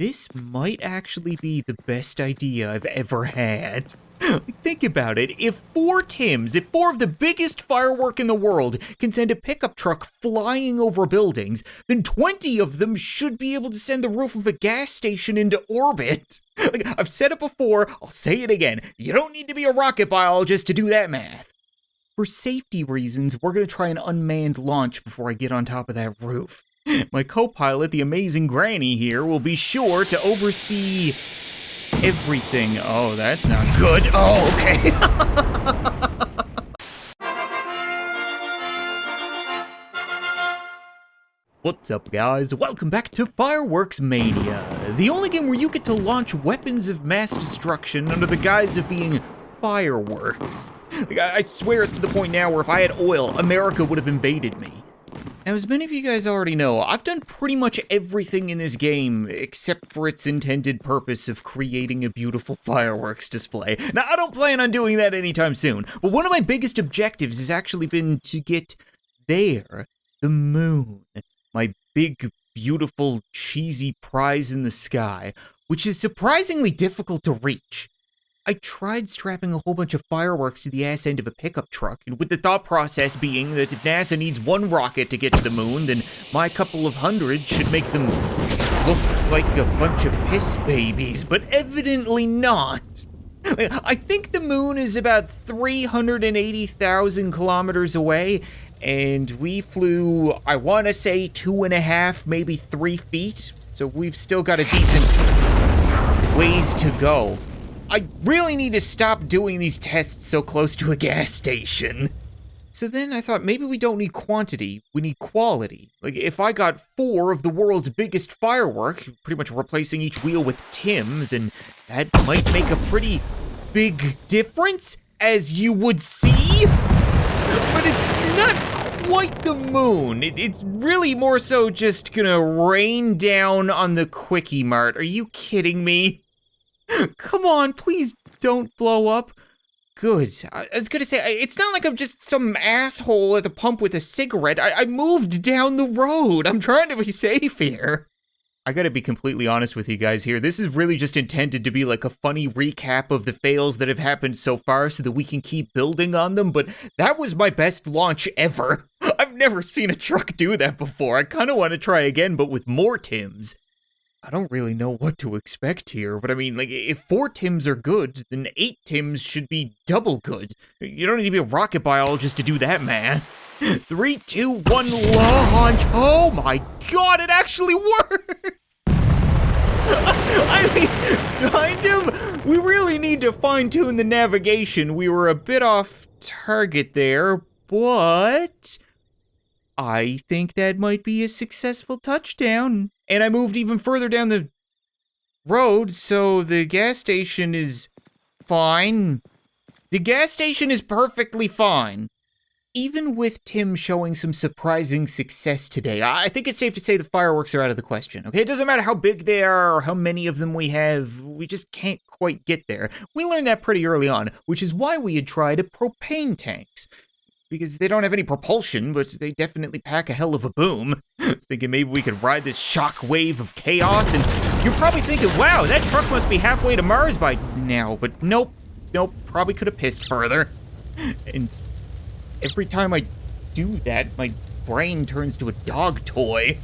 This might actually be the best idea I've ever had. Think about it, if four of the biggest firework in the world can send a pickup truck flying over buildings, then 20 of them should be able to send the roof of a gas station into orbit. I've said it before, I'll say it again, you don't need to be a rocket biologist to do that math. For safety reasons, we're gonna try an unmanned launch before I get on top of that roof. My co-pilot, the amazing Granny here, will be sure to oversee everything. Oh, that's not good. Oh, okay. What's up, guys? Welcome back to Fireworks Mania, the only game where you get to launch weapons of mass destruction under the guise of being fireworks. I swear it's to the point now where if I had oil, America would have invaded me. Now, as many of you guys already know, I've done pretty much everything in this game except for its intended purpose of creating a beautiful fireworks display. Now, I don't plan on doing that anytime soon, but one of my biggest objectives has actually been to get there, the moon, my big, beautiful, cheesy prize in the sky, which is surprisingly difficult to reach. I tried strapping a whole bunch of fireworks to the ass end of a pickup truck, with the thought process being that if NASA needs one rocket to get to the moon, then my couple of hundred should make them look like a bunch of piss babies, but evidently not. I think the moon is about 380,000 kilometers away, and we flew, I want to say 2.5, maybe 3 feet, so we've still got a decent ways to go. I really need to stop doing these tests so close to a gas station. So then I thought maybe we don't need quantity, we need quality. Like if I got 4 of the world's biggest firework, pretty much replacing each wheel with Tim, then that might make a pretty big difference, as you would see. But it's not quite the moon. It's really more so just gonna rain down on the Quickie Mart. Are you kidding me? Come on, please don't blow up. Good. I was gonna say, it's not like I'm just some asshole at the pump with a cigarette. I moved down the road. I'm trying to be safe here. I gotta be completely honest with you guys here. This is really just intended to be like a funny recap of the fails that have happened so far so that we can keep building on them, but that was my best launch ever. I've never seen a truck do that before. I kinda wanna try again, but with more Tims. I don't really know what to expect here, but I mean, like, if 4 Tims are good, then 8 Tims should be double good. You don't need to be a rocket biologist to do that, man. 3, 2, 1, launch! Oh my god, it actually works! I mean, kind of. We really need to fine-tune the navigation. We were a bit off target there, but I think that might be a successful touchdown. And I moved even further down the road, so the gas station is fine. The gas station is perfectly fine. Even with Tim showing some surprising success today, I think it's safe to say the fireworks are out of the question, okay? It doesn't matter how big they are or how many of them we have, we just can't quite get there. We learned that pretty early on, which is why we had tried propane tanks. Because they don't have any propulsion, but they definitely pack a hell of a boom. I was thinking maybe we could ride this shock wave of chaos, and you're probably thinking, wow, that truck must be halfway to Mars by now, but nope, probably could have pissed further. And every time I do that, my brain turns to a dog toy.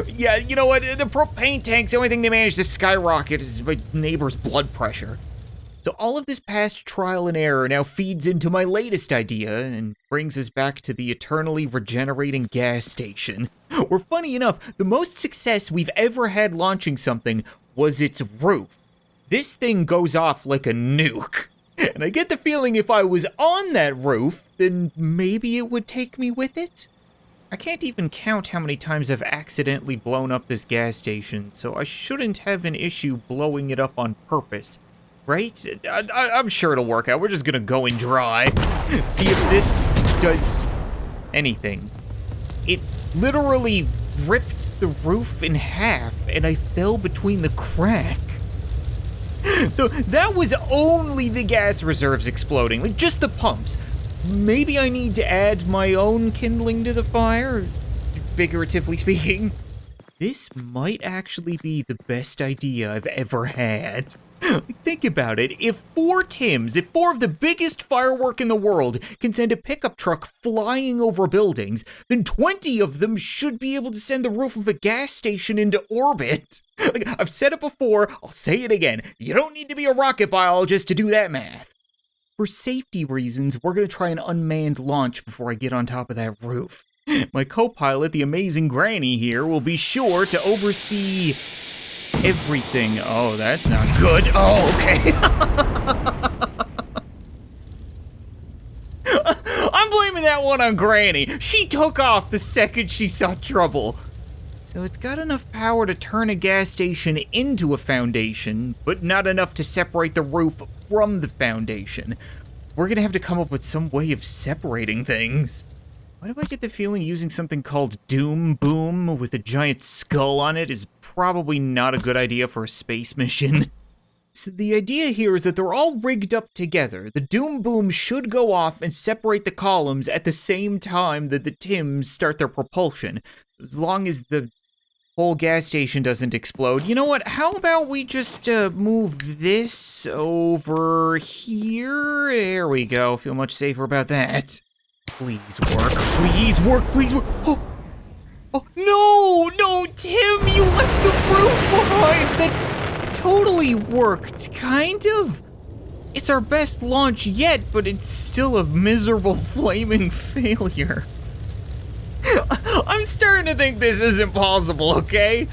Yeah, you know what, the propane tank's the only thing they managed to skyrocket is my neighbor's blood pressure. So all of this past trial and error now feeds into my latest idea and brings us back to the eternally regenerating gas station. Where, funny enough, the most success we've ever had launching something was its roof. This thing goes off like a nuke. And I get the feeling if I was on that roof, then maybe it would take me with it? I can't even count how many times I've accidentally blown up this gas station, so I shouldn't have an issue blowing it up on purpose. Right? I'm sure it'll work out. We're just gonna go and dry. See if this does anything. It literally ripped the roof in half, and I fell between the crack. So that was only the gas reserves exploding, like just the pumps. Maybe I need to add my own kindling to the fire, figuratively speaking. this might actually be the best idea I've ever had. Think about it. If four of the biggest firework in the world can send a pickup truck flying over buildings, then 20 of them should be able to send the roof of a gas station into orbit. Like, I've said it before, I'll say it again. You don't need to be a rocket biologist to do that math. For safety reasons, we're gonna try an unmanned launch before I get on top of that roof. My co-pilot, the amazing Granny here, will be sure to oversee everything. Oh, that's not good. Oh, okay. I'm blaming that one on Granny. She took off the second she saw trouble. So it's got enough power to turn a gas station into a foundation, but not enough to separate the roof from the foundation. We're gonna have to come up with some way of separating things. Why do I get the feeling using something called Doom Boom with a giant skull on it is probably not a good idea for a space mission? So the idea here is that they're all rigged up together. The Doom Boom should go off and separate the columns at the same time that the Tims start their propulsion, as long as the whole gas station doesn't explode. You know what? How about we just move this over here? There we go. Feel much safer about that. Please work, please work, please work. Oh, no, Tim, you left the roof behind. That totally worked, kind of. It's our best launch yet, but it's still a miserable flaming failure. I'm starting to think this isn't possible, okay?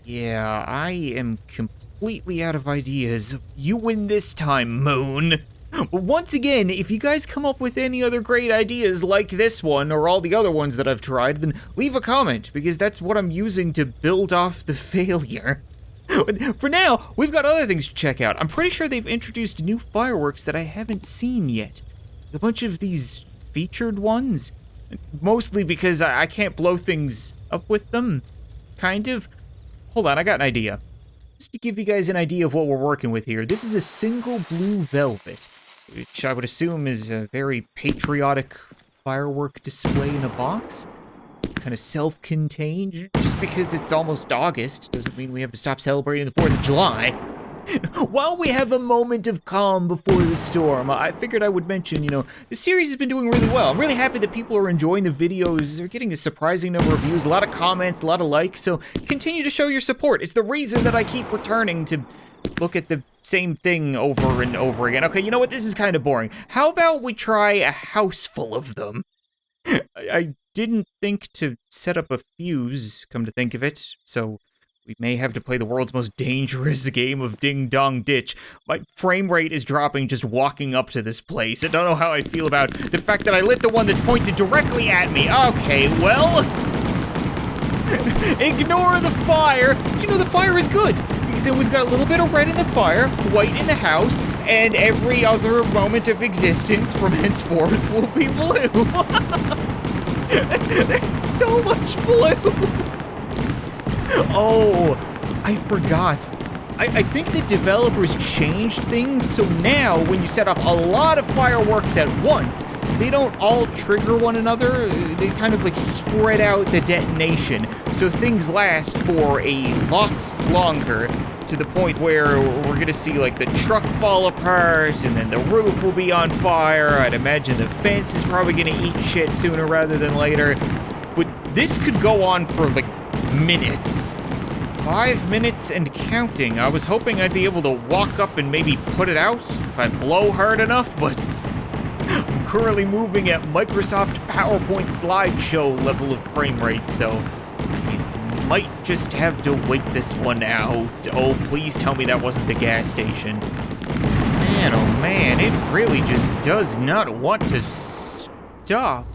Yeah, I am completely out of ideas. You win this time, Moon. But once again, if you guys come up with any other great ideas like this one or all the other ones that I've tried, then leave a comment, because that's what I'm using to build off the failure. But for now, we've got other things to check out. I'm pretty sure they've introduced new fireworks that I haven't seen yet. A bunch of these featured ones. Mostly because I can't blow things up with them. Kind of. Hold on, I got an idea. Just to give you guys an idea of what we're working with here, this is a single blue velvet, which I would assume is a very patriotic firework display in a box. Kind of self-contained. Just because it's almost August doesn't mean we have to stop celebrating the 4th of July. While we have a moment of calm before the storm, I figured I would mention, the series has been doing really well. I'm really happy that people are enjoying the videos. They're getting a surprising number of views, a lot of comments, a lot of likes, so continue to show your support. It's the reason that I keep returning to look at the same thing over and over again. Okay, you know what? This is kind of boring. How about we try a house full of them? I didn't think to set up a fuse, come to think of it, so we may have to play the world's most dangerous game of Ding Dong Ditch. My frame rate is dropping just walking up to this place. I don't know how I feel about the fact that I lit the one that's pointed directly at me. Okay, well, ignore the fire. But you know, the fire is good, because then we've got a little bit of red in the fire, white in the house, and every other moment of existence from henceforth will be blue. There's so much blue. Oh, I forgot. I think the developers changed things, so now when you set off a lot of fireworks at once, they don't all trigger one another. They kind of like spread out the detonation, so things last for a lot longer, to the point where we're gonna see like the truck fall apart, and then the roof will be on fire. I'd imagine the fence is probably gonna eat shit sooner rather than later. But this could go on for like minutes. 5 minutes and counting. I was hoping I'd be able to walk up and maybe put it out if I blow hard enough, but I'm currently moving at Microsoft PowerPoint slideshow level of frame rate, so I might just have to wait this one out. Oh, please tell me that wasn't the gas station. Man, oh man, it really just does not want to stop.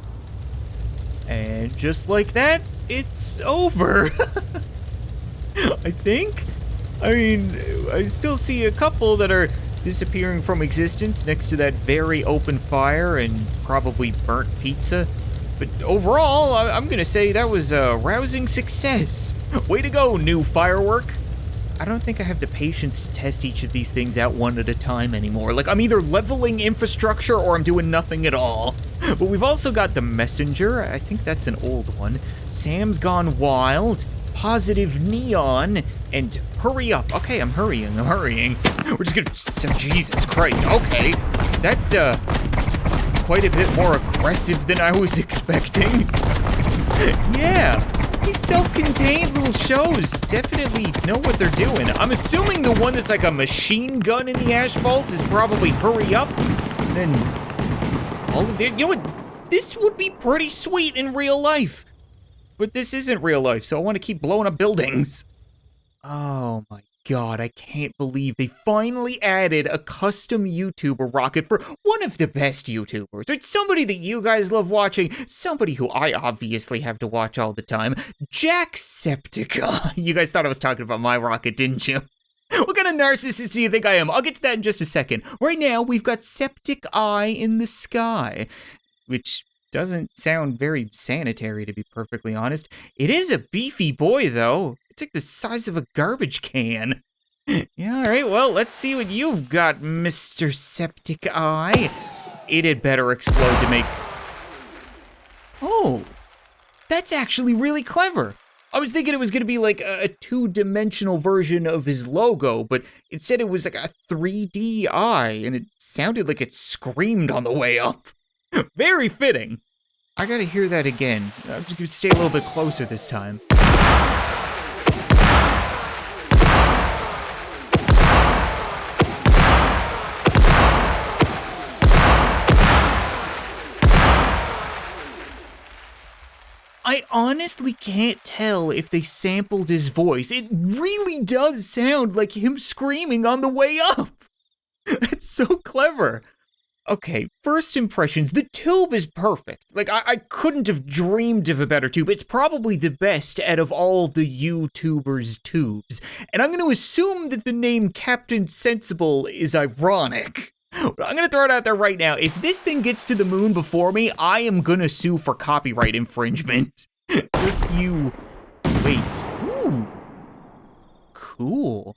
And just like that, it's over. I think. I mean, I still see a couple that are disappearing from existence next to that very open fire and probably burnt pizza. But overall, I'm gonna say that was a rousing success. Way to go, new firework. I don't think I have the patience to test each of these things out one at a time anymore. Like, I'm either leveling infrastructure or I'm doing nothing at all. But we've also got the messenger. I think that's an old one. Sam's Gone Wild. positive neon and hurry up. Okay, I'm hurrying. We're just gonna, Jesus Christ, okay. That's quite a bit more aggressive than I was expecting. Yeah, these self-contained little shows definitely know what they're doing. I'm assuming the one that's like a machine gun in the asphalt is probably hurry up. And then all of the, you know what? This would be pretty sweet in real life. But this isn't real life, so I want to keep blowing up buildings. Oh my God, I can't believe they finally added a custom YouTuber rocket for one of the best YouTubers. It's somebody that you guys love watching, somebody who I obviously have to watch all the time, Jacksepticeye. You guys thought I was talking about my rocket, didn't you? What kind of narcissist do you think I am? I'll get to that in just a second. Right now, we've got Septic Eye in the sky, which doesn't sound very sanitary, to be perfectly honest. It is a beefy boy, though. It's like the size of a garbage can. Yeah, all right, well, let's see what you've got, Mr. Septic Eye. It had better explode to make... Oh, that's actually really clever. I was thinking it was gonna be like a two-dimensional version of his logo, but instead it was like a 3D eye, and it sounded like it screamed on the way up. Very fitting. I gotta hear that again. I'm just gonna stay a little bit closer this time. I honestly can't tell if they sampled his voice. It really does sound like him screaming on the way up. It's so clever. Okay, first impressions, the tube is perfect. Like, I couldn't have dreamed of a better tube. It's probably the best out of all the YouTubers' tubes. And I'm gonna assume that the name Captain Sensible is ironic. But I'm gonna throw it out there right now. If this thing gets to the moon before me, I am gonna sue for copyright infringement. Just you wait. Ooh, cool.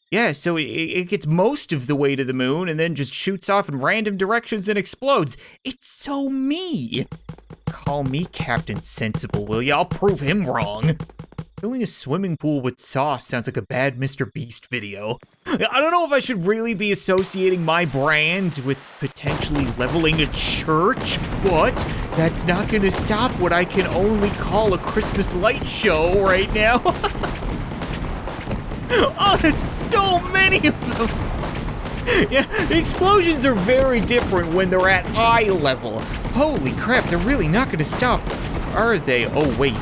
Yeah, so it gets most of the way to the moon and then just shoots off in random directions and explodes. It's so me. Call me Captain Sensible, will ya? I'll prove him wrong. Filling a swimming pool with sauce sounds like a bad Mr. Beast video. I don't know if I should really be associating my brand with potentially leveling a church, but that's not gonna stop what I can only call a Christmas light show right now. Oh, there's so many of them. Yeah, the explosions are very different when they're at eye level. Holy crap, they're really not gonna stop, are they? Oh, wait.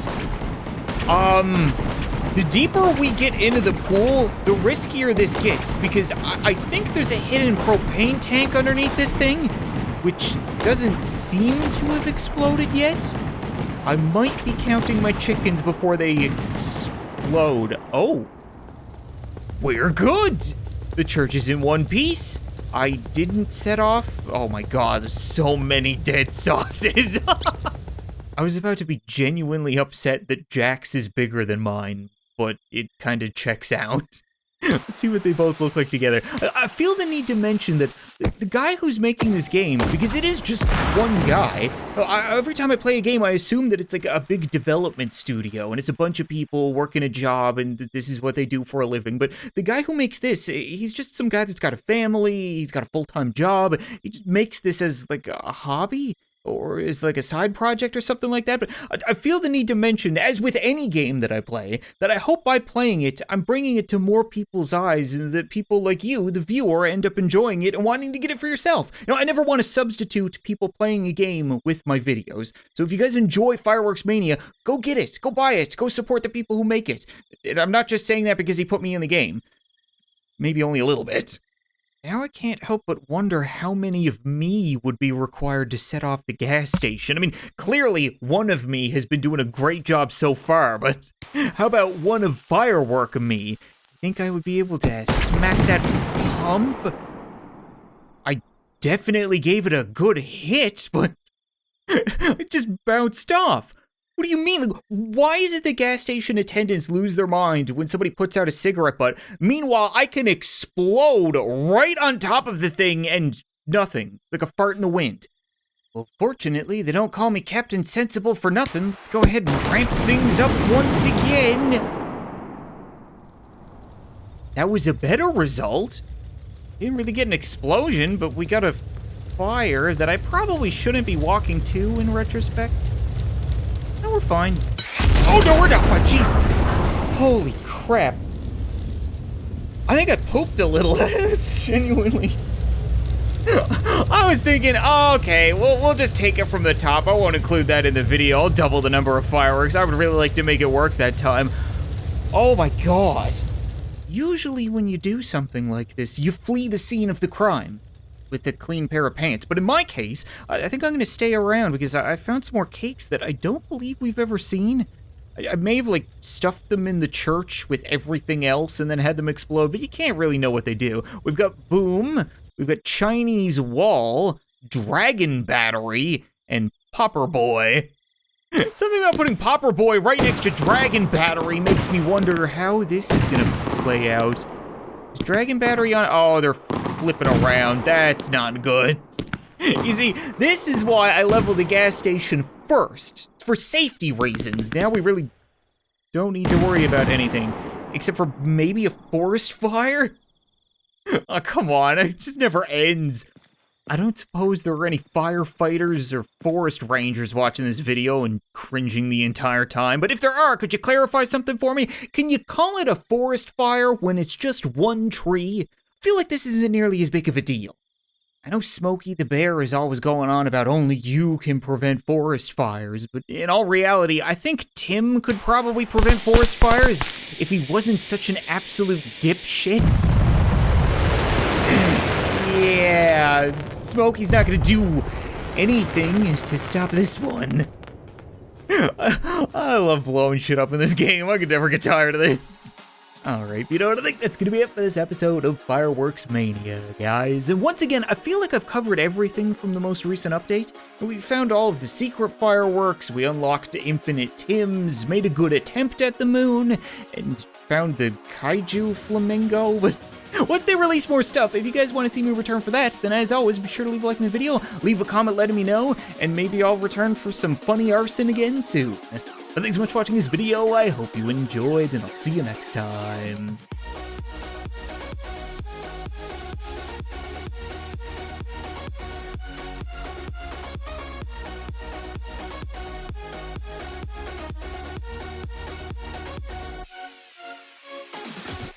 The deeper we get into the pool, the riskier this gets, because I think there's a hidden propane tank underneath this thing, which doesn't seem to have exploded yet. I might be counting my chickens before they explode. Oh. We're good! The church is in one piece. I didn't set off. Oh my God, there's so many dead sauces. I was about to be genuinely upset that Jack's is bigger than mine, but it kind of checks out. Let's see what they both look like together. I feel the need to mention that the guy who's making this game, because it is just one guy, every time I play a game, I assume that it's like a big development studio, and it's a bunch of people working a job, and this is what they do for a living. But the guy who makes this, he's just some guy that's got a family, he's got a full-time job, he just makes this as like a hobby, or is like a side project or something like that. But I feel the need to mention, as with any game that I play, that I hope by playing it, I'm bringing it to more people's eyes, and that people like you, the viewer, end up enjoying it and wanting to get it for yourself. You know, I never want to substitute people playing a game with my videos. So if you guys enjoy Fireworks Mania, go get it, go buy it, go support the people who make it. And I'm not just saying that because he put me in the game. Maybe only a little bit. Now I can't help but wonder how many of me would be required to set off the gas station. I mean, clearly one of me has been doing a great job so far, but how about one of Firework me? Think I would be able to smack that pump? I definitely gave it a good hit, but it just bounced off. What do you mean? Like, why is it the gas station attendants lose their mind when somebody puts out a cigarette butt? Meanwhile, I can explode right on top of the thing and nothing, like a fart in the wind. Well, fortunately, they don't call me Captain Sensible for nothing. Let's go ahead and ramp things up once again. That was a better result. Didn't really get an explosion, but we got a fire that I probably shouldn't be walking to in retrospect. No, we're fine. Oh, no, we're not fine. Jesus. Holy crap. I think I pooped a little. It's genuinely... I was thinking, oh, okay, we'll just take it from the top. I won't include that in the video. I'll double the number of fireworks. I would really like to make it work that time. Oh my god. Usually when you do something like this, you flee the scene of the crime with a clean pair of pants. But in my case, I think I'm gonna stay around because I found some more cakes that I don't believe we've ever seen. I may have like stuffed them in the church with everything else and then had them explode, but you can't really know what they do. We've got Boom. We've got Chinese Wall, Dragon Battery, and Popper Boy. Something about putting Popper Boy right next to Dragon Battery makes me wonder how this is gonna play out. Is Dragon Battery on? Oh, they're flipping around. That's not good. You see, this is why I leveled the gas station first, for safety reasons. Now we really don't need to worry about anything, except for maybe a forest fire? Oh, come on, it just never ends. I don't suppose there are any firefighters or forest rangers watching this video and cringing the entire time, but if there are, could you clarify something for me? Can you call it a forest fire when it's just one tree? I feel like this isn't nearly as big of a deal. I know Smokey the Bear is always going on about only you can prevent forest fires, but in all reality, I think Tim could probably prevent forest fires if he wasn't such an absolute dipshit. Yeah, Smokey's not gonna do anything to stop this one. I love blowing shit up in this game. I could never get tired of this. Alright, you know what, I think that's gonna be it for this episode of Fireworks Mania, guys. And once again, I feel like I've covered everything from the most recent update. We found all of the secret fireworks, we unlocked Infinite Tims, made a good attempt at the moon, and found the Kaiju Flamingo, but once they release more stuff, if you guys want to see me return for that, then as always, be sure to leave a like in the video, leave a comment letting me know, and maybe I'll return for some funny arson again soon. But thanks so much for watching this video, I hope you enjoyed, and I'll see you next time.